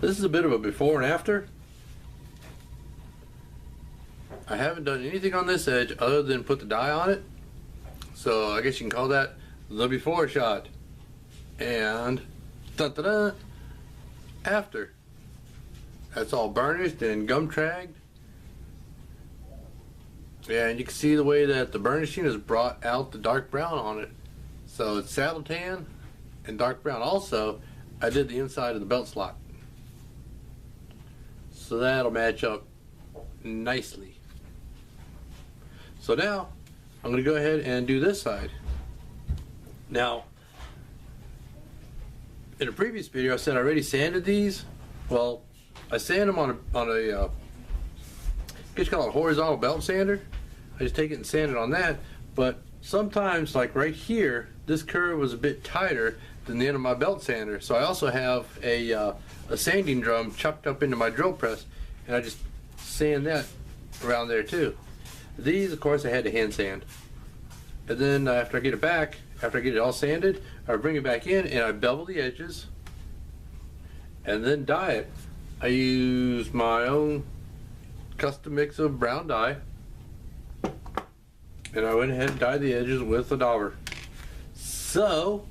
This is a bit of a before and after. I haven't done anything on this edge other than put the dye on it. So I guess you can call that the before shot. And dun, dun, dun, after. That's all burnished and gum tragged. And you can see the way that the burnishing has brought out the dark brown on it. So it's saddle tan and dark brown. Also, I did the inside of the belt slot. So that'll match up nicely. So now, I'm going to go ahead and do this side. Now, in a previous video I said I already sanded these. Well, I sand them on a I guess you call it a horizontal belt sander. I just take it and sand it on that. But sometimes, like right here, this curve was a bit tighter than the end of my belt sander. So I also have a sanding drum chucked up into my drill press, and I just sand that around there too. These, of course, I had to hand sand. And then after I get it back, after I get it all sanded, I bring it back in and I bevel the edges and then dye it. I use my own custom mix of brown dye, and I went ahead and dyed the edges with the dauber. So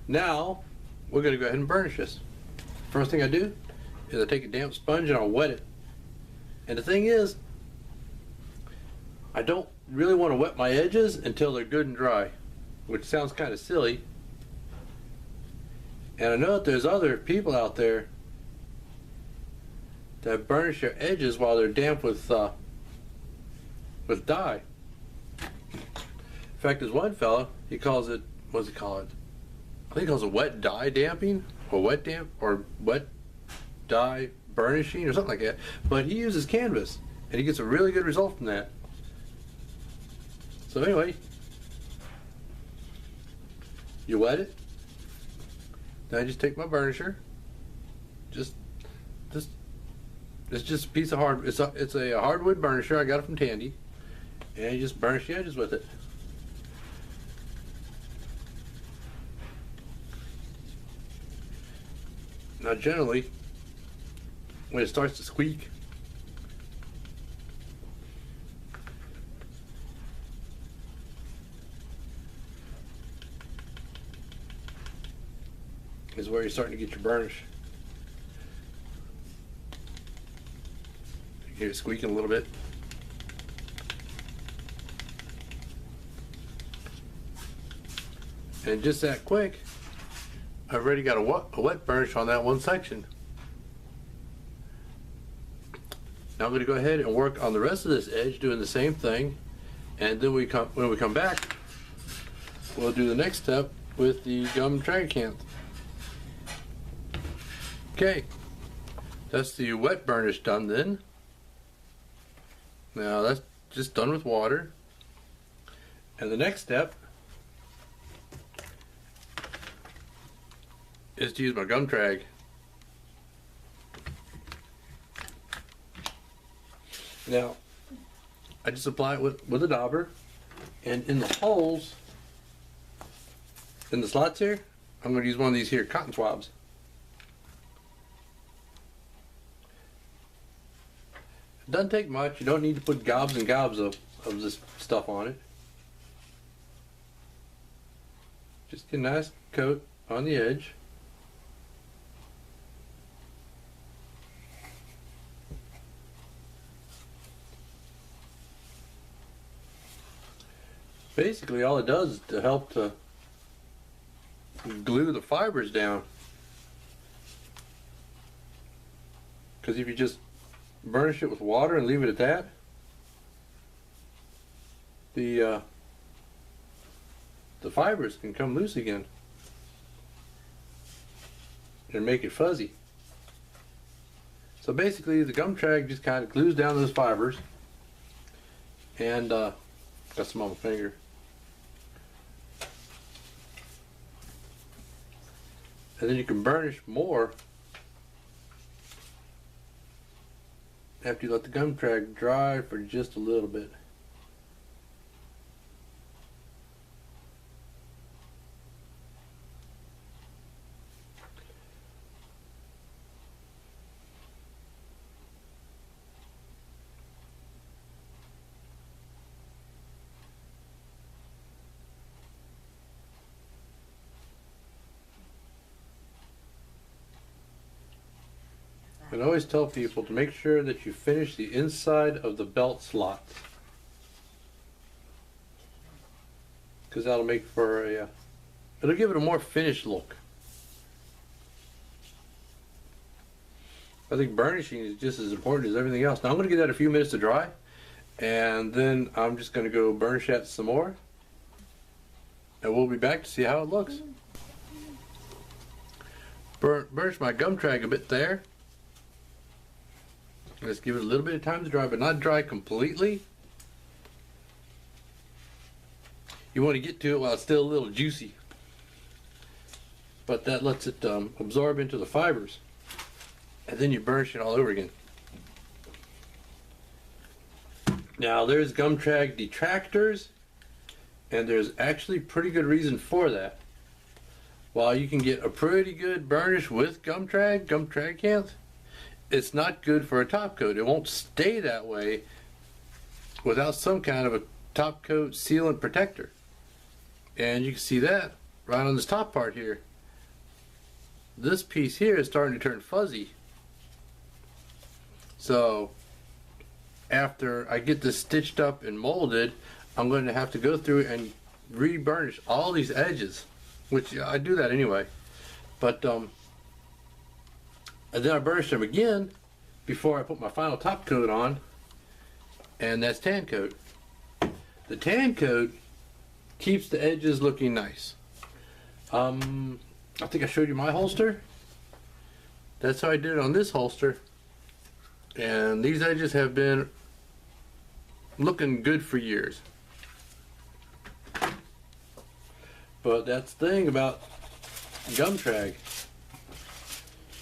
now we're going to go ahead and burnish this. First thing I do is I take a damp sponge and I'll wet it. And the thing is, I don't really want to wet my edges until they're good and dry, which sounds kind of silly. And I know that there's other people out there that burnish their edges while they're damp with dye. In fact, there's one fella, he calls it, what does he call it? I think he calls it wet dye damping, or wet dye burnishing, or something like that. But he uses canvas, and he gets a really good result from that. So anyway, you wet it. Then I just take my burnisher. It's just a piece of it's a hardwood burnisher. I got it from Tandy, and you just burnish the edges with it. Now generally, when it starts to squeak, is where you're starting to get your burnish. You hear it squeaking a little bit. And just that quick, I've already got a wet burnish on that one section. Now I'm going to go ahead and work on the rest of this edge doing the same thing, and then when we come back, we'll do the next step with the gum tragacanth. Okay, that's the wet burnish done then. Now that's just done with water. And the next step is to use my gum trag. Now, I just apply it with a dauber, and in the holes, in the slots here, I'm going to use one of these here cotton swabs. It doesn't take much. You don't need to put gobs and gobs of this stuff on it. Just get a nice coat on the edge. Basically all it does is to help to glue the fibers down. Because if you just burnish it with water and leave it at that, the fibers can come loose again and make it fuzzy. So basically the gum trag just kind of glues down those fibers, and got some on my finger. And then you can burnish more after you let the gum trag dry for just a little bit. And I always tell people to make sure that you finish the inside of the belt slots, because that'll make for a, it'll give it a more finished look. I think burnishing is just as important as everything else. Now I'm going to give that a few minutes to dry, and then I'm just going to go burnish that some more, and we'll be back to see how it looks. Burnish my gum trag a bit there. Let's give it a little bit of time to dry, but not dry completely. You want to get to it while it's still a little juicy, but that lets it absorb into the fibers, and then you burnish it all over again. Now there's gum trag detractors, and there's actually pretty good reason for that. While you can get a pretty good burnish with gum trag can't, it's not good for a top coat. It won't stay that way without some kind of a top coat sealant protector. And you can see that right on this top part here. This piece here is starting to turn fuzzy. So after I get this stitched up and molded, I'm going to have to go through and re-burnish all these edges, which I do that anyway. But and then I burnish them again before I put my final top coat on, and that's tan coat. The tan coat keeps the edges looking nice. I think I showed you my holster. That's how I did it on this holster, and these edges have been looking good for years. But that's the thing about gum trag.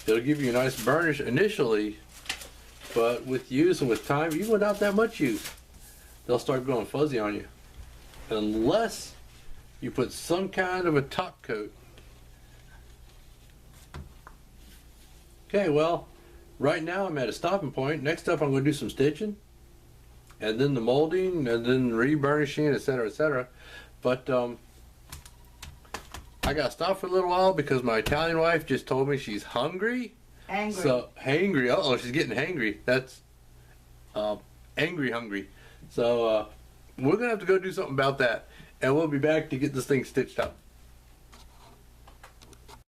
It'll give you a nice burnish initially, but with use and with time, even without that much use, they'll start going fuzzy on you. Unless you put some kind of a top coat. Okay, well, right now I'm at a stopping point. Next up I'm going to do some stitching, and then the molding, and then re-burnishing, etc., etc. But I got to stop for a little while because my Italian wife just told me she's hungry. Angry. So, hangry. Uh-oh, she's getting hangry. That's angry hungry. So, we're going to have to go do something about that. And we'll be back to get this thing stitched up.